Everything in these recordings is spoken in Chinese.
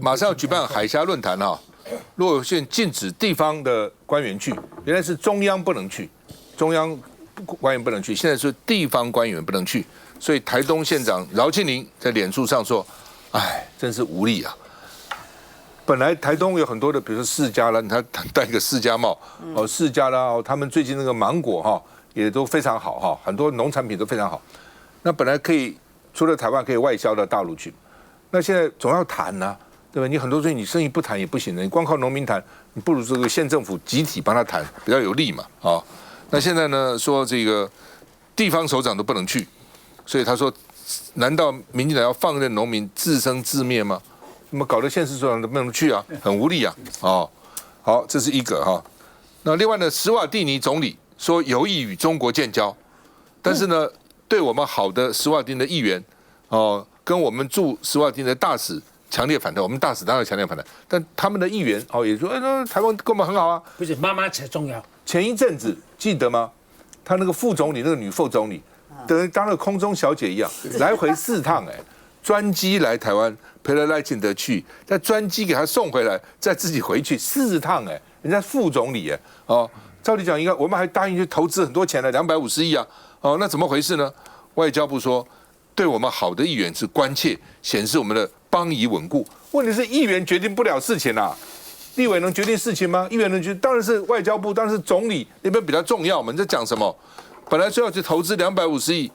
馬上要舉辦海峽論壇哈，陸委會禁止地方的官員去，原來是中央不能去，中央官員不能去，現在是地方官員不能去，所以台東縣長饒慶鈴在臉書上說：“哎，真是無力啊！本來台東有很多的，比如說釋迦啦，他戴一個釋迦帽，哦，釋迦啦，他們最近那個芒果哈也都非常好哈，很多農產品都非常好。那本來可以除了台灣可以外銷到大陸去，那現在總要談吶，對吧？你很多東西你生意不談也不行的，你光靠農民談，你不如這個縣政府集體幫他談比較有利嘛，啊。那現在呢說這個地方首長都不能去，所以他說，難道民進黨要放任農民自生自滅嗎？那麼搞得縣市首長都不能去啊，很無力啊！哦，好，這是一個哈。那另外呢，史瓦蒂尼總理說有意與中國建交，但是呢，對我們好的史瓦蒂尼的議員哦，跟我們驻史瓦蒂尼的大使強烈反對。我們大使當然強烈反對，但他们的議員哦也說，那台灣跟我們很好啊。不是媽媽才重要。前一陣子記得嗎？他那個副總理，那個女副總理，等於當了空中小姐一樣，來回4趟哎，專機來台灣。陪了賴清德去，再專機給他送回來，再自己回去4趟哎，人家副總理哎，哦，照理講應該我們還答應去投資很多錢了，250億啊，哦，那怎麼回事呢？外交部說，對我們好的議員是關切，顯示我們的邦誼穩固。問題是議員決定不了事情啊，立委能決定事情嗎？議員能決定，當然是外交部，當然是總理那邊比較重要嘛。你在講什麼？本來說要去投資250億，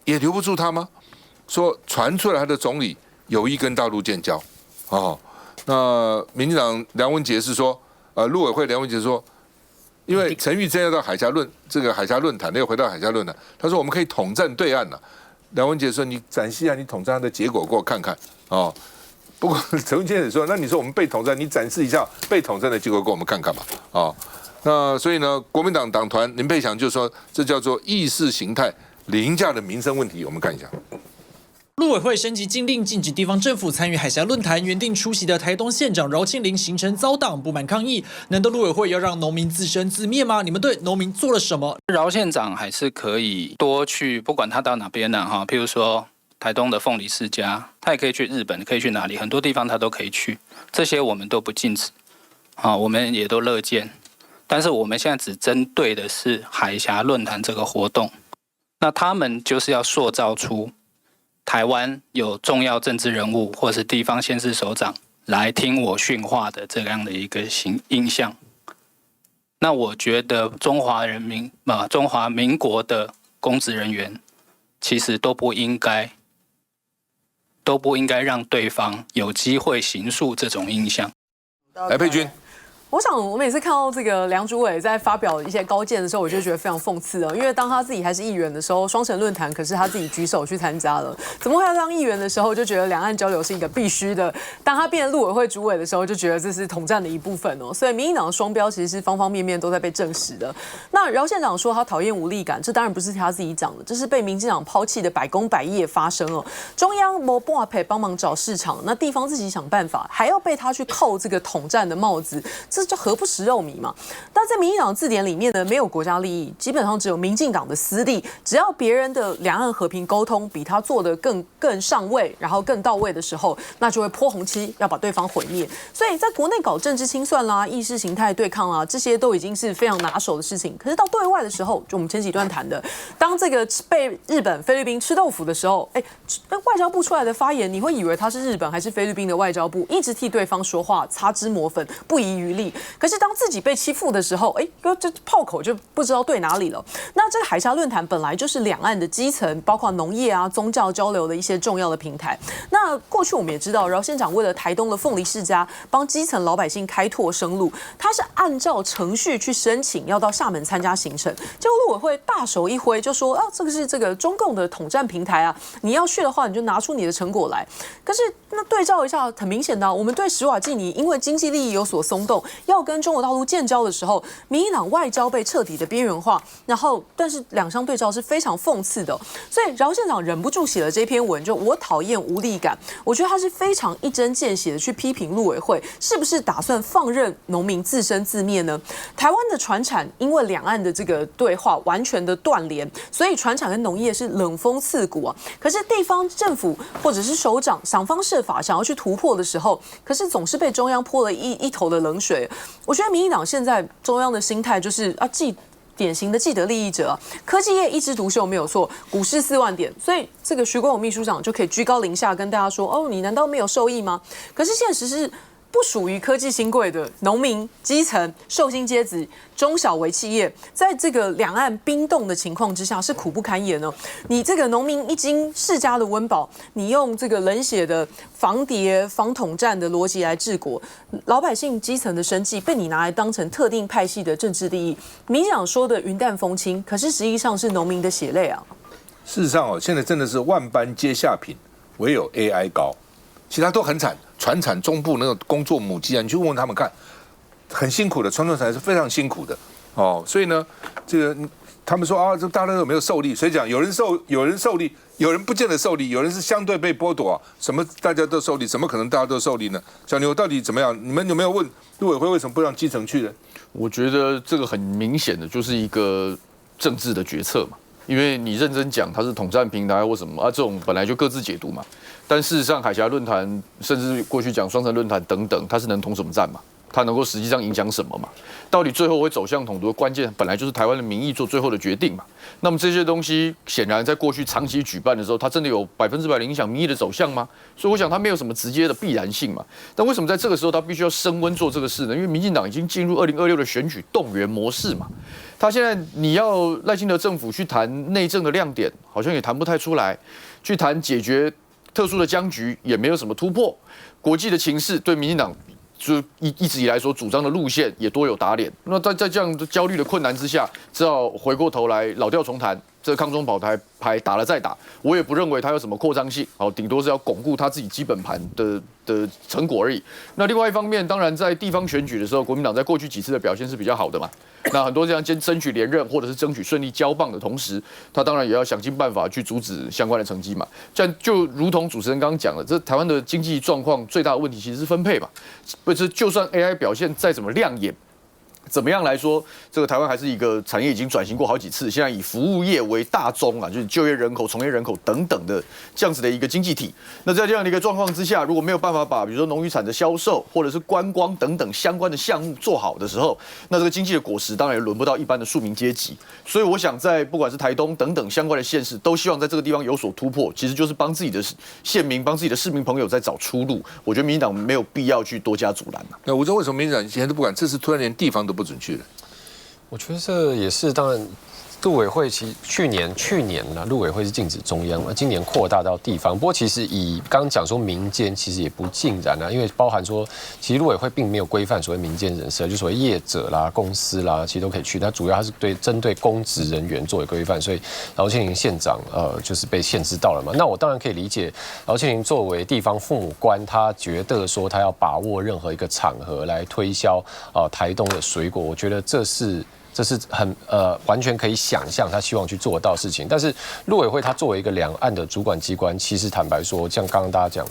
也留不住他嗎？說傳出來他的總理有意跟大陸建交，哦，那民進黨梁文傑是說，陸委會梁文傑說，因為陳玉珍要到海峽論壇，又回到海峽論壇，他說我們可以統戰對岸了。梁文傑說，你展示一下你統戰的結果給我看看，哦。不過陳玉珍也說，那你說我們被統戰，你展示一下被統戰的結果給我們看看吧，哦。那所以呢，國民黨黨團林佩祥就說，這叫做意識形態凌駕的民生問題。我們看一下。陸委會升級禁令，禁止地方政府參與海峽論壇。原定出席的台東縣長饒慶鈴行程遭擋，不滿抗議。難道陸委會要讓農民自生自滅嗎？你們對農民做了什麼？饒縣長還是可以多去，不管他到哪邊呢？哈，譬如說台東的鳳梨世家，他也可以去日本，可以去哪裡？很多地方他都可以去，這些我們都不禁止，啊，我們也都樂見。但是我們現在只針對的是海峽論壇這個活動，那他們就是要塑造出台灣有重要政治人物或是地方縣市首長來聽我訓話的這樣的一個印象。那我覺得中華民國的公職人員其實都不應該讓對方有機會形塑這種印象。來，佩君。我想，我每次看到這個梁主委在發表一些高見的時候，我就覺得非常諷刺哦。因為當他自己還是議員的時候，雙城論壇可是他自己舉手去參加了，怎麼會要當議員的時候就覺得兩岸交流是一個必須的？當他變成陸委會主委的時候，就覺得這是統戰的一部分哦。所以民進黨的雙標其實是方方面面都在被證實的。那饒縣長說他討厭無力感，這當然不是他自己講的，這是被民進黨拋棄的百工百業發生哦。中央沒辦法幫忙找市場，那地方自己想辦法，還要被他去扣這個統戰的帽子，這就何不食肉糜嘛？但在民進黨字典裡面呢，沒有國家利益，基本上只有民進黨的私利。只要別人的兩岸和平溝通比他做得更上位，然後更到位的時候，那就會潑紅漆，要把對方毀滅。所以在國內搞政治清算啦、意識形態對抗啦，這些都已經是非常拿手的事情。可是到對外的時候，就我們前幾段談的，當這個被日本、菲律賓吃豆腐的時候，那外交部出來的發言，你會以為他是日本還是菲律賓的外交部，一直替對方說話，擦脂抹粉，不遺餘力。可是當自己被欺負的時候，這炮口就不知道對哪裡了。那這個海峽論壇本來就是兩岸的基層，包括農業啊、宗教交流的一些重要的平台。那過去我們也知道，饒縣長為了台東的鳳梨世家，幫基層老百姓開拓生路，他是按照程序去申請要到廈門參加行程。結果陸委會大手一揮，就說這個是這個中共的統戰平台啊，你要去的話，你就拿出你的成果來。可是那對照一下，很明顯的，我們對史瓦濟尼因為經濟利益有所鬆動，要跟中國大陸建交的時候，民進黨外交被徹底的邊緣化，然後但是兩相對照是非常諷刺的，所以饶縣長忍不住寫了這篇文，就我討厭無力感。我覺得他是非常一針見血的去批評陸委會是不是打算放任農民自生自滅呢？台灣的傳產因為兩岸的這個對話完全的斷聯，所以傳產跟農業是冷風刺骨啊。可是地方政府或者是首長想方設法想要去突破的時候，可是總是被中央潑了一頭的冷水。我覺得民進黨現在中央的心態就是典型的既得利益者，科技業一枝獨秀沒有錯，股市4萬點，所以這個徐國勇秘書長就可以居高臨下跟大家說，哦，你難道沒有受益嗎？可是現實是不屬於科技新貴的農民、基層、受薪階級、中小微企業，在這個兩岸冰凍的情況之下，是苦不堪言呢。你這個農民一斤世家的溫飽，你用這個冷血的防諜、防統戰的邏輯來治國，老百姓基層的生計被你拿來當成特定派系的政治利益。民進黨說的雲淡風輕，可是實際上是農民的血淚啊。事實上哦，現在真的是萬般皆下品，唯有 AI 高，其他都很慘。傳產中部那個工作母雞啊，你去問問他們看，很辛苦的，傳統產是非常辛苦的哦。所以呢，這個他們說啊，這大家有沒有受利？誰講？有人受利，有人不見得受利，有人是相對被剝奪啊。什麼大家都受利？怎麼可能大家都受利呢？小牛到底怎麼樣？你們有沒有問陸委會為什麼不讓基層去呢？我覺得這個很明顯的就是一個政治的決策嘛。因為你認真講它是統戰平台或什麼啊，這種本來就各自解讀嘛。但事實上，海峽論壇甚至過去講雙城論壇等等，它是能統什麼戰嘛？它能夠實際上影響什麼嘛？到底最後會走向統獨的關鍵，本來就是台灣的民意做最後的決定嘛。那麼這些東西顯然在過去長期舉辦的時候，它真的有100%的影響民意的走向嗎？所以我想它沒有什麼直接的必然性嘛。但為什麼在這個時候它必須要升溫做這個事呢？因為民進黨已經進入2026的選舉動員模式嘛。他現在你要賴清德政府去談內政的亮點，好像也談不太出來；去談解決特殊的僵局，也沒有什麼突破。國際的情勢對民進黨就一直以來所主張的路線也多有打臉。那在這樣焦慮的困難之下，只好回過頭來老調重彈。這個抗中保台牌打了再打，我也不認為它有什麼擴張性，好，頂多是要鞏固他自己基本盤的成果而已。那另外一方面，當然在地方選舉的時候，國民黨在過去幾次的表現是比較好的嘛。那很多這樣爭取連任或者是爭取順利交棒的同時，他當然也要想盡辦法去阻止相關的成績嘛。這樣就如同主持人剛剛講了，這台灣的經濟狀況最大的問題其實是分配嘛。不是，就算 AI 表現再怎麼亮眼，怎麼樣來說，這個台灣還是一個產業已經轉型過好幾次，現在以服務業為大宗啊，就是就業人口、從業人口等等的這樣子的一個經濟體。那在這樣的一個狀況之下，如果沒有辦法把比如說農漁產的銷售或者是觀光等等相關的項目做好的時候，那這個經濟的果實當然也輪不到一般的庶民階級。所以我想，在不管是台東等等相關的縣市，都希望在這個地方有所突破，其實就是幫自己的縣民、幫自己的市民朋友在找出路。我覺得民進黨沒有必要去多加阻攔啊。那我说為什麼民進黨以前都不管，這次突然連地方都不准去了？我覺得這也是當然。陸委會其實去年呢，陸委會是禁止中央嘛，今年擴大到地方。不過其實以剛剛講說民間，其實也不盡然啊，因為包含說，其實陸委會並沒有規範所謂民間人士，就所謂業者啦、公司啦，其實都可以去。它主要它是針對公職人員作為規範，所以饒慶鈴縣長就是被限制到了嘛。那我當然可以理解，饒慶鈴作為地方父母官，他覺得說他要把握任何一個場合來推銷台東的水果，我覺得這是很完全可以想象他希望去做到的事情，但是陸委會它作為一個兩岸的主管機關，其實坦白說，像剛剛大家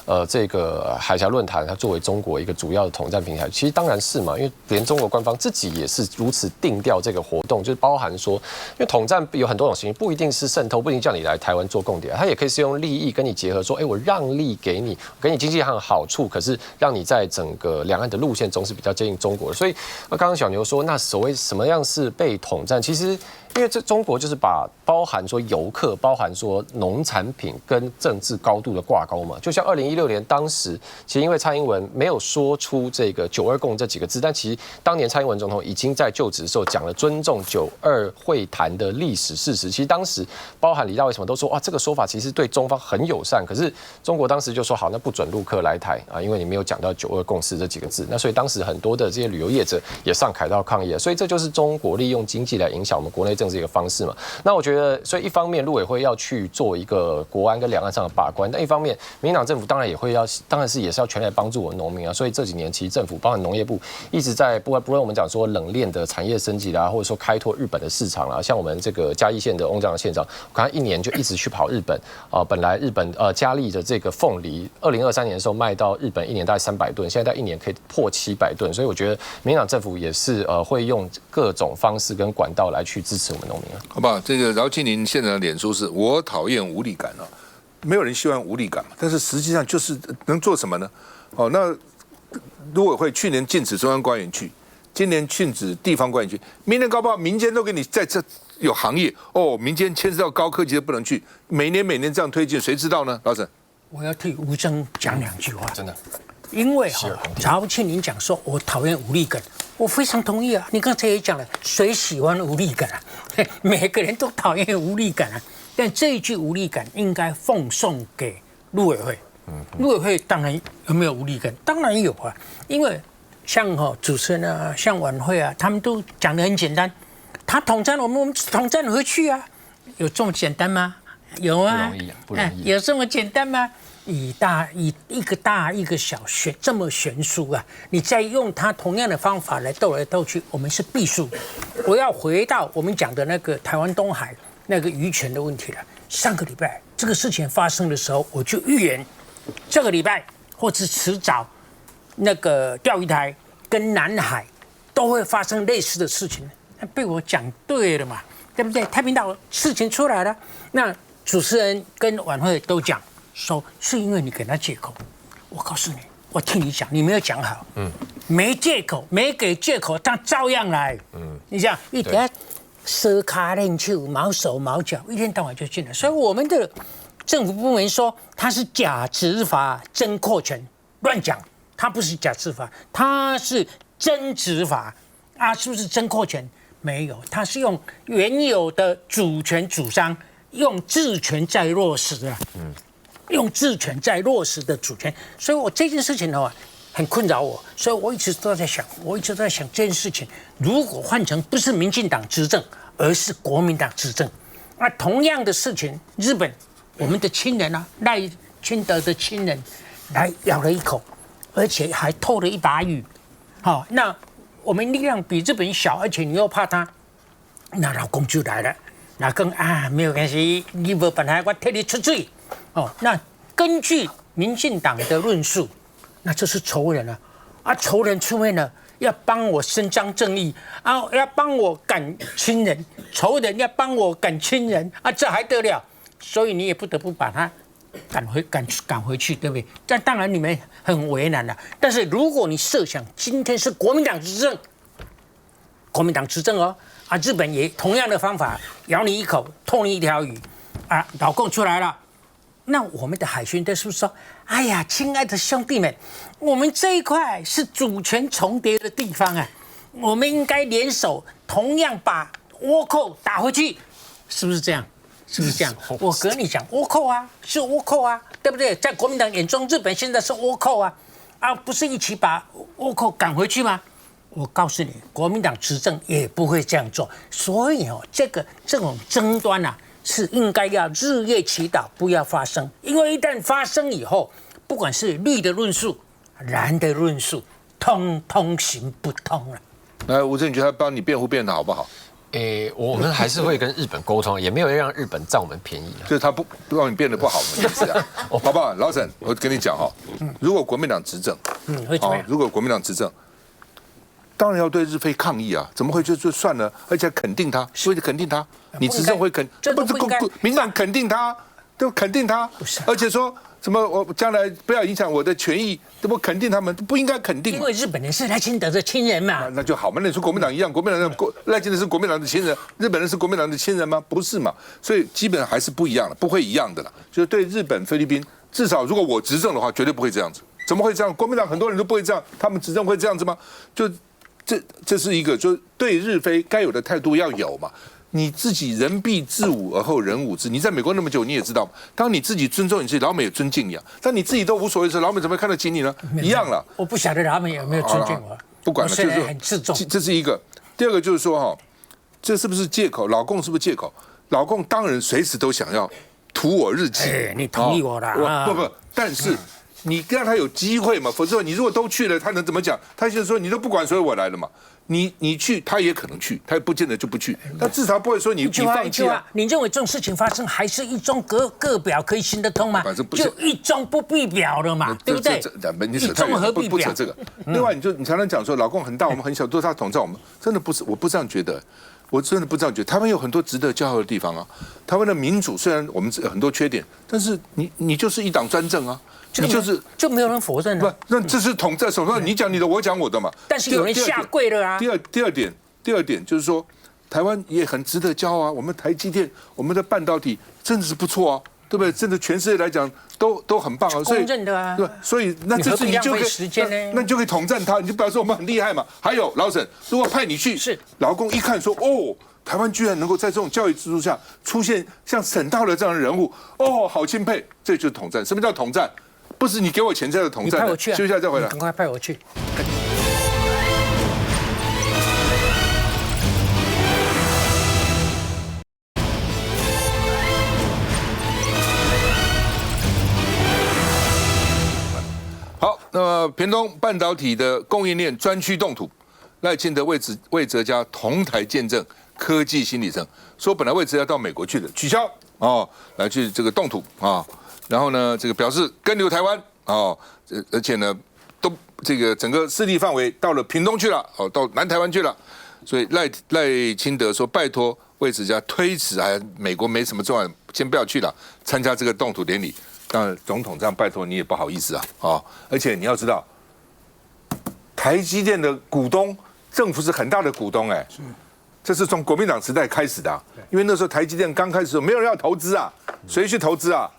講，這個海峽論壇它作為中國一個主要的統戰平台，其實當然是嘛，因為連中國官方自己也是如此定調這個活動，就是包含說，因為統戰有很多種形式，不一定是滲透，不一定叫你來台灣做共諜，它也可以是用利益跟你結合，說，我讓利給你，給你經濟上的好處，可是讓你在整個兩岸的路線中是比較接近中國的。所以剛剛小牛說，那所謂什麼樣是被統戰？其實因為這中國就是把包含說遊客、包含說農產品跟政治高度的掛鈎嘛。就像2016年當時，其實因為蔡英文沒有說出這個“9·2共”這幾個字，但其實當年蔡英文總統已經在就職的時候講了尊重9·2會談的歷史事實。其實當時包含李大為什麼都說，哇，這個說法其實對中方很友善。可是中國當時就說好，那不准陸客來台啊，因為你沒有講到“9·2共識”這幾個字。那所以當時很多的這些旅遊業者也上凱道抗議了。所以這就是中國利用經濟來影響我們國內政政治一個方式嘛。那我覺得，所以一方面陸委會要去做一個國安跟兩岸上的把關，但一方面民進黨政府當然也是要全力幫助我們農民啊。所以這幾年其實政府包含農業部一直在不論我們講說冷鏈的產業升級啦，或者說開拓日本的市場啦，像我們這個嘉義縣的翁章縣長，我看他1年就一直去跑日本啊。本來日本嘉義的這個鳳梨，2023年的時候賣到日本1年大概300噸，現在1年可以破700噸，所以我覺得民進黨政府也是會用各種方式跟管道來去支持我們農民啊。好不好？这个饒慶鈴現在的臉書是我討厭無力感啊，沒有人希望無力感嘛，但是實際上就是能做什麼呢？哦，那陸委會去年禁止中央官員去，今年禁止地方官員去，明年搞不好民間都給你在這有行業哦，民間牽涉到高科技的不能去，每年這樣推進，誰知道呢？老沈，我要替吳崢講2句話，真的，因為饒慶鈴講說我討厭無力感，我非常同意啊。你剛才也講了，誰喜歡無力感啊？每個人都討厭無力感啊。但這一句無力感應該奉送給陸委會。陸委會當然有沒有無力感？當然有啊，因為像主持人啊，像晚會啊，他們都講得很簡單。他統戰我們統戰回去啊，有這麼簡單嗎？有啊，不容易，有這麼簡單嗎？以一個大一個小這麼懸殊啊，你再用他同樣的方法來鬥來鬥去，我們是必輸。我要回到我們講的那個台灣東海那個漁權的問題了。上個禮拜這個事情發生的時候，我就預言這個禮拜或是遲早，那個釣魚台跟南海都會發生類似的事情。被我講對了嘛，對不對？太平島事情出來了，那主持人跟晚會都講說是因為你給他借口。我告訴你，我聽你講，你沒有講好，沒借口，沒給借口，他照樣來，你講一點蛇卡練球，毛手毛腳，一天到晚就進來。所以我們的政府部門說他是假執法真擴權，亂講，他不是假執法，他是真執法啊，是不是真擴權？沒有，他是用原有的主權主張，用治權再落實啊，用治權再落實的主權，所以我這件事情的話很困擾我，所以我一直都在想，這件事情如果換成不是民進黨執政，而是國民黨執政，那同樣的事情，日本我們的親人啊，賴清德的親人來咬了一口，而且還透了一把雨，好，那。我們力量比日本小，而且你又怕他，那老公就來了，那更沒有關係，你不本來我替你出嘴，哦，那根據民進黨的論述，那這是仇人啊，仇人出面了，要幫我伸張正義啊，要幫我趕親人，仇人要幫我趕親人啊，這還得了？所以你也不得不把他趕回去，對不對？但當然你們很為難了。但是如果你設想今天是國民黨執政，哦，啊，日本也同樣的方法咬你一口，吐你一條魚，啊，老共出來了，那我們的海巡隊是不是說，哎呀，親愛的兄弟們，我們這一塊是主權重疊的地方啊，我們應該聯手，同樣把倭寇打回去，是不是這樣？是不是這樣？我跟你講，倭寇啊，是倭寇啊，對不對？在國民黨眼中，日本現在是倭寇啊，不是一起把倭寇趕回去嗎？我告訴你，國民黨執政也不會這樣做。所以這種爭端啊，是應該要日夜祈禱，不要發生。因為一旦發生以後，不管是綠的論述、藍的論述，通通行不通了。來，吳崢，你覺得他幫你辯護辯得好不好？我們還是會跟日本溝通，也沒有讓日本占我們便宜就是他不讓你變得不好，我們意思啊。好不好？老沈，我跟你講哈，如果國民黨執政，會怎麼樣？如果國民黨執政，當然要對日非抗議啊，怎麼會就算了？而且肯定他，所以肯定他，你執政會肯，民黨肯定他，都肯定他，而且說。什麼？我將來不要影響我的權益，這不肯定他們不應該肯定。因為日本人是賴清德的親人嘛。那就好嘛。那你說國民黨一樣，國民黨賴清德是國民黨的親人，日本人是國民黨的親人嗎？不是嘛。所以基本上還是不一樣的，不會一樣的了。就是對日本、菲律賓，至少如果我執政的話，絕對不會這樣子。怎麼會這樣？國民黨很多人都不會這樣，他們執政會這樣子嗎？就這是一個，就對日菲該有的態度要有嘛。你自己人必自侮而後人侮之。你在美國那麼久，你也知道，當你自己尊重你自己，老美也尊敬你啊。但你自己都無所謂的時候，老美怎麼會看得起你呢？一樣了。我不曉得老美有沒有尊敬我。不管了，就是很自重。這是一個。第二個就是說哈，這是不是借口？老共是不是借口？老共當然隨時都想要屠我日記。你同意我啦？不，但是你讓他有機會嘛，否則你如果都去了，他能怎麼講？他就說你都不管，所以我來了嘛。你去，他也可能去，他也不見得就不去。但至少不会说你放棄啊。你認為這種事情發生還是一中各表可以行得通嗎？就一中不必表了嘛，對不對？你扯太遠，不扯這個。另外，你常常講說老共很大，我們很小，都是他統戰我們，真的不是，我不這樣覺得。我真的不這樣覺得，台灣有很多值得驕傲的地方啊。台灣的民主雖然我們有很多缺點，但是你就是一黨專政啊，你就沒有人否認啊。不，那這是统战手段，你講你的，我講我的嘛。但是有人下跪了啊。第二點就是說，台灣也很值得驕傲啊。我们台積電，我們的半導體真的是不錯啊，對不對？真的全世界來講都很棒啊。所以公認的啊。對，所以那這次你就可以那你就可以統戰他，你就表示我們很厲害嘛。還有老沈，如果派你去，是老共一看說哦，台灣居然能夠在這種教育制度下出現像沈大的這樣的人物，哦，好欽佩，這就是統戰。什麼叫統戰？不是你給我錢才叫統戰。你派我去啊，休息一下再回來。趕快派我去。好，那麼屏東半導體的供應鏈專區動土，賴清德魏哲家同台見證科技新里程，說本來魏哲要到美國去的，取消哦，來去這個動土啊，然後呢，這個表示跟留台灣哦，而且呢，都這個整個勢力範圍到了屏東去了，哦，到南台灣去了，所以賴清德說拜託魏哲家推遲，哎，美國沒什麼重要，先不要去了，參加這個動土典禮。當然，總統這樣拜託你也不好意思啊，而且你要知道，台積電的股東政府是很大的股東哎，這是從國民黨時代開始的啊，因為那時候台積電剛開始的時候沒有人要投資啊，誰去投資啊？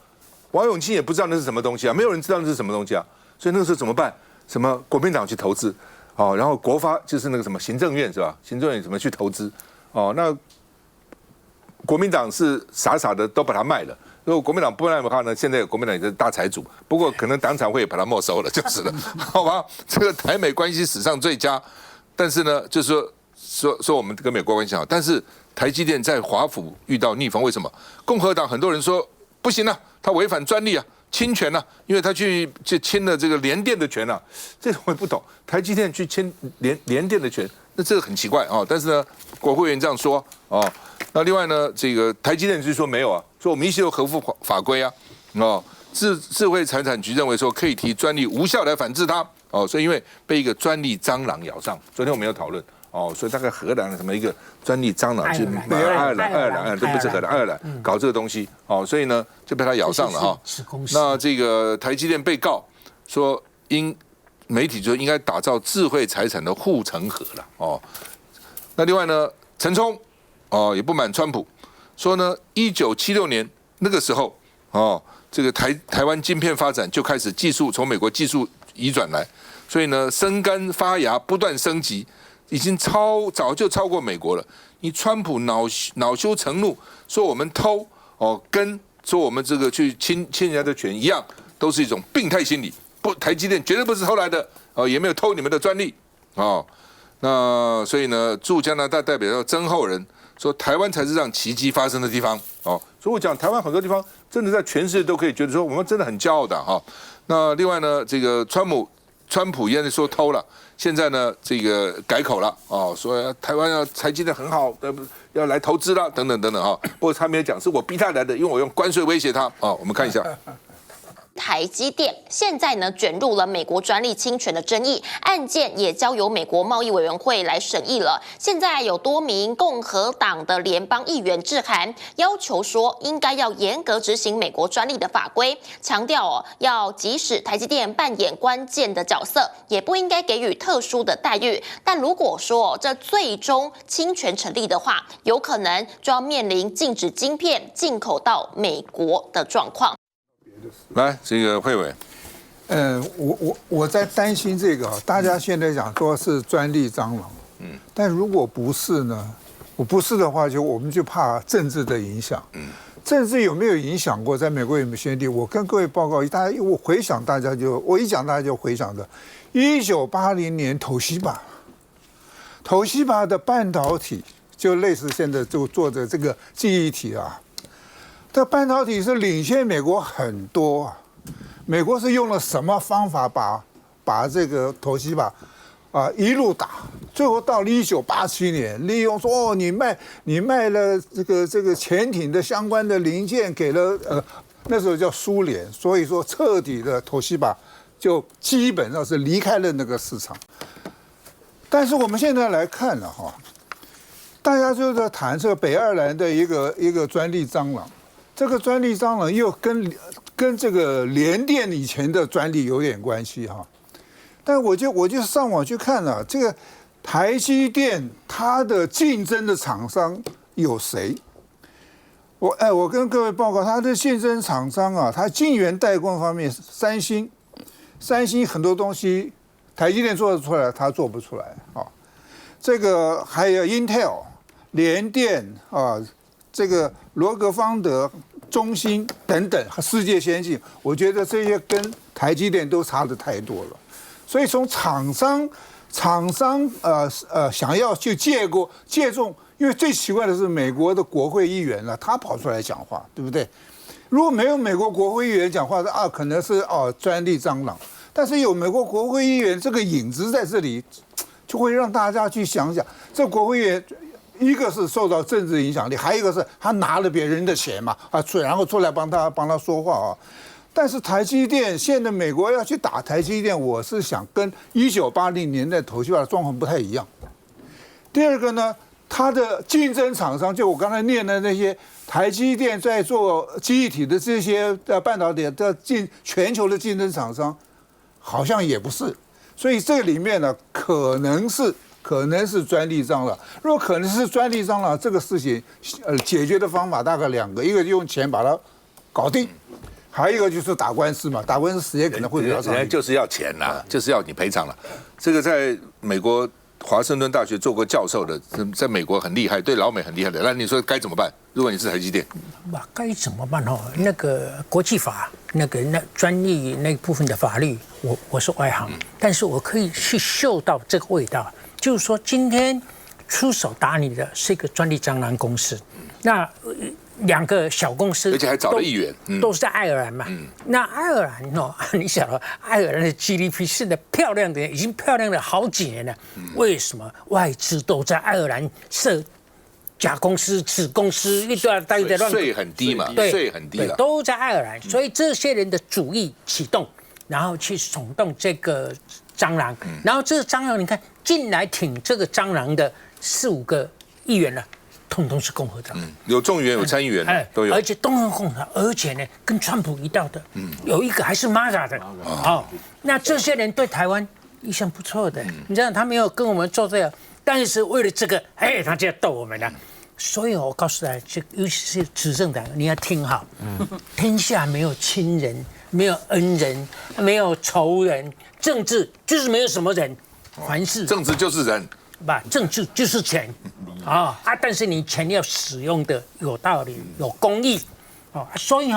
王永慶也不知道那是什麼東西啊，沒有人知道那是什麼東西啊，所以那個時候怎麼辦？什麼國民黨去投資哦，然後國發就是那個什麼行政院是吧？行政院怎麼去投資哦？那國民黨是傻傻的都把它賣了。如果國民黨不賣的話呢，現在有國民黨也是大財主，不過可能黨產會也把它沒收了，就是了，好吧？這個台美關係史上最佳，但是呢，就是說我們跟美國關係好，但是台積電在華府遇到逆風，為什麼？共和黨很多人說不行啊，他違反專利啊，侵權啊，因為他去侵了這個聯電的權啊，這我也不懂，台積電去侵聯電的權，那這個很奇怪啊。但是呢，國會議員這樣說哦。那另外呢，這個台積電就說沒有啊，說我們一切都合乎法規啊，哦，智慧財產局認為說可以提專利無效來反制它，哦，所以因為被一個專利蟑螂咬上，昨天我們有討論，哦，所以大概荷蘭什麼一個專利蟑螂，就愛爾蘭都不是荷蘭，愛爾蘭搞這個東西，哦，所以呢就被它咬上了哈。那這個台積電被告說媒體就應該打造智慧財產的護城河了，哦，那另外呢，陳沖。哦，也不滿川普，說呢，1976年那個時候，哦，這個台灣晶片發展就開始技術從美國技術移轉來，所以呢，生根發芽不斷升級，已經早就超過美國了。你川普惱羞成怒，說我們偷哦，跟說我們這個去侵人家的權一樣，都是一種病態心理。不，台積電絕對不是偷來的，哦，也沒有偷你們的專利，哦，那所以呢，駐加拿大代表叫曾厚仁。說台灣才是讓奇蹟發生的地方哦，所以我講台灣很多地方真的在全世界都可以覺得說我們真的很驕傲的哈。那另外呢，這個川普原來說偷了，現在呢這個改口了哦，說台灣要台積電很好，要來投資了等等等等哈。不過他沒有講是我逼他來的，因為我用關稅威脅他啊。我們看一下。台積電現在呢捲入了美國專利侵權的爭議，案件也交由美國貿易委員會來審議了。現在有多名共和黨的聯邦議員致函，要求說應該要嚴格執行美國專利的法規，強調要即使台積電扮演關鍵的角色，也不應該給予特殊的待遇。但如果說這最終侵權成立的話，有可能就要面臨禁止晶片進口到美國的狀況。來，這個慧偉，我在擔心這個，大家現在講說是專利蟑螂，但如果不是呢？我不是的話，我們就怕政治的影響，政治有沒有影響過？在美國有沒有先例？我跟各位報告，我回想我一講大家就回想的，1980年toshiba的半導體就類似現在就做的這個記憶體啊，這半導體是領先美國很多啊。美國是用了什麼方法把這個東西吧一路打，最後到了1987年，利用說你賣了這個潛艇的相關的零件給了那時候叫蘇聯，所以說徹底的東西吧就基本上是離開了那個市場。但是我們現在來看了哈，大家就在談這個北愛爾蘭的一個專利蟑螂，這個專利蟑螂又跟這個聯電以前的專利有點關係哈。但我就上網去看了，這個台積電它的競爭的廠商有誰？我跟各位報告，它的競爭廠商啊，它晶圓代工方面，三星很多東西台積電做得出來，它做不出來啊。這個還有 Intel、聯電啊，這個羅格方德、中芯等等，世界先進，我覺得這些跟台積電都差得太多了。所以從廠商想要去借重，因為最奇怪的是美國的國會議員了，他跑出來講話，對不對？如果沒有美國國會議員講話，可能是專利蟑螂，但是有美國國會議員這個影子在這裡，就會讓大家去想想，這國會議員一個是受到政治影響力，還有一個是他拿了別人的錢嘛，然後出來幫他說話啊。但是台積電現在美國要去打台積電，我是想跟1980年代東芝的狀況不太一樣。第二個呢，它的競爭廠商，就我剛才念的那些台積電在做記憶體的這些半導體的全球的競爭廠商，好像也不是。所以這個裡面呢，可能是專利蟑螂。如果可能是專利蟑螂，這個事情解決的方法大概兩個，一個就用錢把它搞定。還有一個就是打官司嘛，打官司時間可能會比較長。人家就是要錢啦，就是要你賠償了。這個在美國華盛頓大學做過教授的，在美國很厲害，对老美很厲害的。那你說該怎麼辦？如果你是台積電，該怎麼辦哦？那個國際法，那專利那部分的法律，我是外行，但是我可以去嗅到這個味道，就是說今天出手打你的是一個專利蟑螂公司，那。兩個小公司，而且還找了議員，都是在愛爾蘭嘛。那愛爾蘭哦，你想到愛爾蘭的 GDP 現在漂亮的已經漂亮了好幾年了。為什麼外資都在愛爾蘭設甲公司、子公司，一堆大的亂？稅很低嘛，稅很低了，都在愛爾蘭。所以這些人的主意啟動，然後去耸動這個蟑螂，然後這個蟑螂你看進來挺這個蟑螂的4、5個議員了。通通是共和黨，有眾議員有參議員，都有，而且都是共和黨，而且呢，跟川普一道的，有一個還是 MAGA 的，那這些人對台灣印象不錯的，你知道他沒有跟我們做這個，但是為了這個，他就要逗我們了。所以我告訴大家，尤其是執政黨，你要聽好，天下沒有親人，沒有恩人，沒有仇人，政治就是沒有什麼人，凡事政治就是人。政治就是錢但是你錢要使用的有道理、有公義所以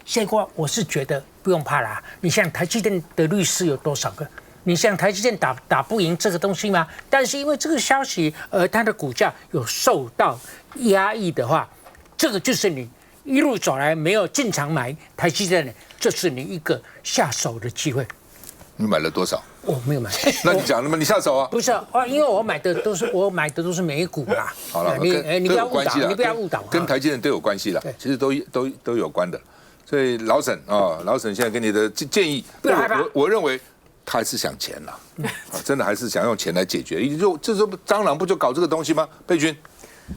現在我是覺得不用怕啦。你像台積電的律師有多少個？你像台積電打不贏這個東西嗎？但是因為這個消息，它的股價有受到壓抑的話，這個就是你一路走來沒有進場買台積電的，這是你一個下手的機會。你買了多少？我沒有買。那你講了嗎？你下手啊？不是因為我買的都是美股啦。好了，你不要誤導，你不要誤導。跟台積電都有關係了，其實都有關的。所以老沈老沈現在給你的建議，我認為他還是想錢啦，真的還是想用錢來解決。這時候蟑螂不就搞這個東西嗎？佩君。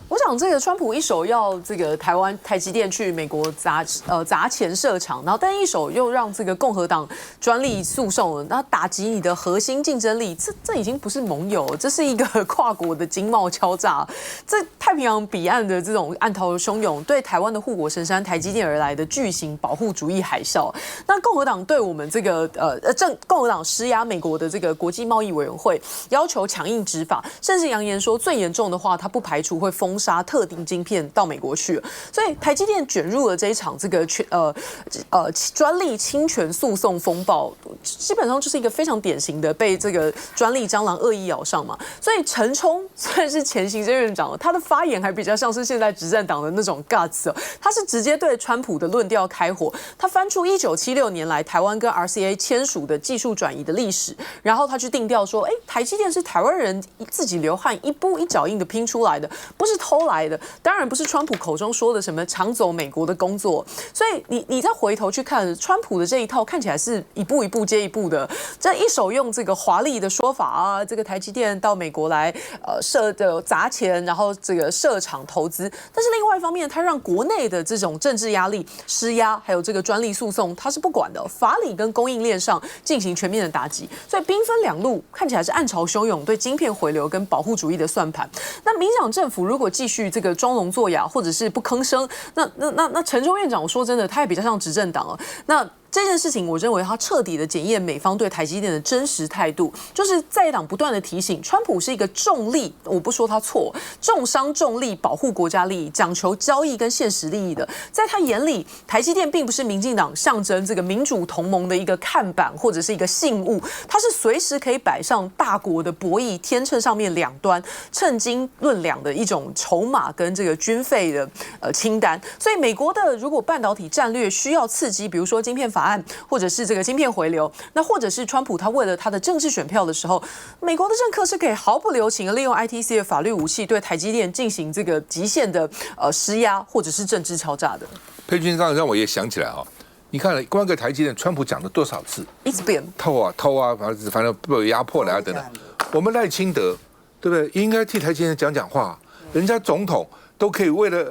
我想這個川普一手要這個台灣台積電去美國砸錢設廠，然後但一手又讓這個共和黨專利訴訟，然後打擊你的核心競爭力，這已經不是盟友，這是一個跨國的經貿敲詐。這太平洋彼岸的這種暗潮洶湧，對台灣的護國神山台積電而來的巨型保護主義海嘯。那共和党對我們這個共和黨施壓美國的這個國際貿易委員會，要求強硬執法，甚至揚言說最嚴重的話，他不排除會封封殺特定晶片到美國去了。所以台積電捲入了這一場这個專利侵權訴訟風暴，基本上就是一個非常典型的被這個專利蟑螂惡意咬上嘛。所以陳沖雖然是前行政院長，他的發言還比較像是現在執政黨的那種 guts， 他是直接對川普的論調開火。他翻出1976年來台灣跟 RCA 簽署的技術轉移的歷史，然後他去定調說，台積電是台灣人自己流汗一步一腳印的拼出來的，不是偷來的，當然不是川普口中說的什麼搶走美國的工作。所以你再回頭去看川普的這一套，看起來是一步一步接一步的，這一手用這個華麗的說法啊，這個台積電到美國來砸錢，然後這個設廠投資，但是另外一方面，他讓國內的這種政治壓力施壓，還有這個專利訴訟，他是不管的，法理跟供應鏈上進行全面的打擊，所以兵分兩路，看起來是暗潮洶湧，對晶片回流跟保護主義的算盤。那民進黨政府如果繼續這個裝聾作啞，或者是不吭聲，那陳忠院長，我說真的，他也比較像執政黨哦。那這件事情，我認為他徹底的檢驗美方對台積電的真實態度，就是在黨不斷的提醒，川普是一個重利，我不說他錯，重商重利，保護國家利益，講求交易跟現實利益的，在他眼裡，台積電並不是民進黨象徵這個民主同盟的一個看板或者是一個信物，它是隨時可以擺上大國的博弈天秤上面兩端，稱斤論兩的一種籌碼跟這個軍費的清單。所以美國的如果半導體戰略需要刺激，比如說晶片法案，或者是這個晶片回流，那或者是川普他為了他的政治選票的時候，美國的政客是可以毫不留情的利用 ITC 的法律武器对台積電進行這個極限的施壓，或者是政治敲詐的。佩君剛才讓我也想起來啊，你看光個台積電，川普講了多少次，一直變偷啊，反正被有壓迫了啊等等。我們賴清德對不对？應該替台積電講講話，人家總統都可以為了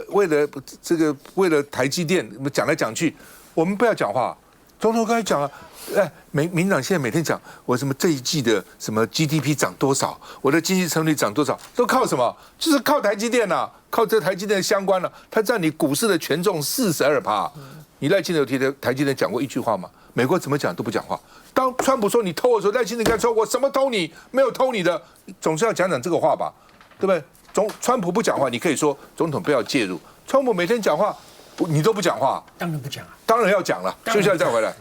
台積電講來講去，我們不要講話。總統剛才講了，民黨現在每天講我什麼這一季的什麼 GDP 漲多少，我的經濟成長率漲多少，都靠什麼？就是靠台積電啊，靠這台積電相關了。它占你股市的權重42%。你賴清德有提台積電講過一句話嗎？美國怎麼講都不講話。當川普說你偷我的時候，賴清德該說我什麼偷你？沒有偷你的，總是要講這個話吧，對不對？川普不講話，你可以說總統不要介入。川普每天講話。你都不講話，當然不講啊，當然要講了。休息一下再回來。